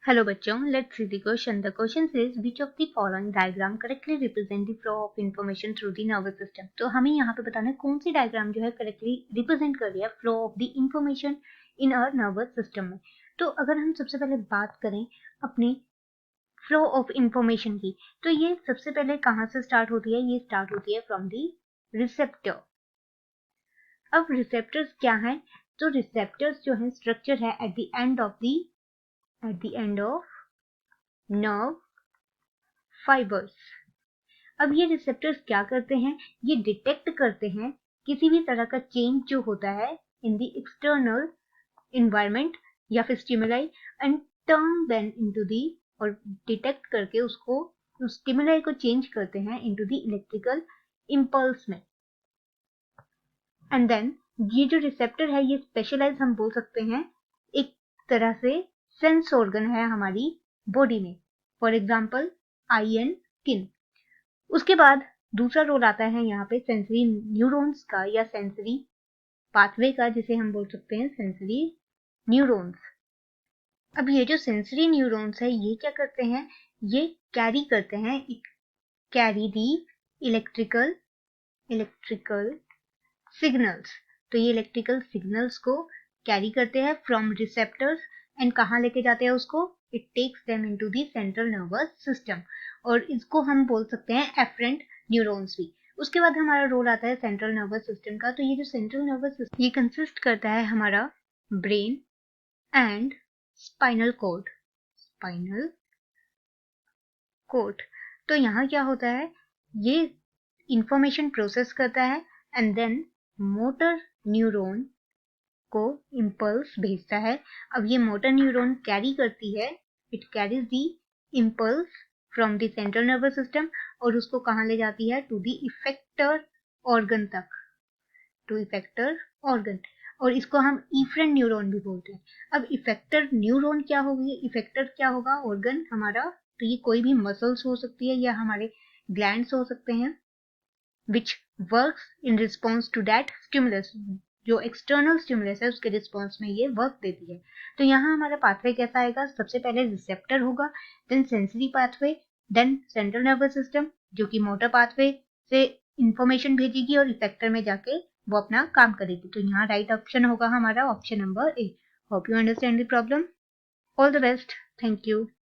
Hello बच्चों, let's see the question. The question says which of the following diagram correctly represent the flow of information through the nervous system. तो हमें यहाँ पे बताना है कौन सी डायग्राम जो है करेक्टली रिप्रेजेंट कर रही है flow of the information in our nervous system में. तो अगर हम सबसे पहले बात करें अपने फ्लो ऑफ इंफॉर्मेशन की, तो ये सबसे पहले कहाँ से स्टार्ट होती है? ये स्टार्ट होती है फ्रॉम द रिसेप्टर. अब रिसेप्टर्स क्या है? तो रिसेप्टर्स जो है स्ट्रक्चर है at the end of nerve fibres. अब ये रिसेप्टर्स क्या करते हैं? ये डिटेक्ट करते हैं किसी भी तरह का चेंज जो होता है इन द एक्सटर्नल इन्वायरमेंट या फिर stimuli and turn them into the, और डिटेक्ट करके उसको उस स्टिमुलाई को चेंज करते हैं इनटू द इलेक्ट्रिकल इम्पल्स में. एंड देन ये जो रिसेप्टर है ये स्पेशलाइज हम बोल सकते हैं एक तरह से सेंस ऑर्गन है हमारी बॉडी में. For example I and skin. उसके बाद दूसरा रोल आता है यहाँ पे सेंसरी न्यूरॉन्स का या सेंसरी पाथवे का, जिसे हम बोल सकते हैं सेंसरी न्यूरॉन्स. अब ये जो सेंसरी न्यूरॉन्स है ये क्या करते हैं? ये कैरी करते हैं, कैरी दी इलेक्ट्रिकल सिग्नल्स. तो ये इलेक्ट्रिकल सिग्नल्स को कैरी करते हैं फ्रॉम रिसेप्टर्स एंड कहाँ लेके जाते हैं उसको? It takes them into the central nervous system, और इसको हम बोल सकते हैं एफरेंट न्यूरॉन्स भी. उसके बाद हमारा रोल आता है सेंट्रल नर्वस सिस्टम का. तो ये जो सेंट्रल नर्वस सिस्टम ये कंसिस्ट करता है हमारा ब्रेन एंड स्पाइनल कोड. तो यहाँ क्या होता है? ये इंफॉर्मेशन प्रोसेस करता है एंड देन मोटर न्यूरॉन को इम्पल्स भेजता है. अब ये मोटर न्यूरॉन कैरी करती है, it carries the impulse from the central nervous system, और उसको कहाँ ले जाती है? टू द इफेक्टर ऑर्गन तक, टू इफेक्टर ऑर्गन. और इसको हम इफरेंट न्यूरॉन भी बोलते हैं. अब इफेक्टर न्यूरॉन क्या होगी? इफेक्टर क्या होगा? ऑर्गन हमारा. तो ये कोई भी मसल्स हो सकती है या हमारे ग्लैंड्स हो सकते हैं which works in response to that stimulus. जो एक्सटर्नल स्टिमुलस है उसके रिस्पॉन्स में ये वर्क देती है. तो यहाँ हमारा पाथवे कैसा आएगा? सबसे पहले रिसेप्टर होगा, then sensory pathway, then central nervous system जो कि मोटर पाथवे से इंफॉर्मेशन भेजेगी और इफेक्टर में जाके वो अपना काम करेगी. तो यहाँ राइट ऑप्शन होगा हमारा option number A. Hope you understand the problem. All the best. Thank you.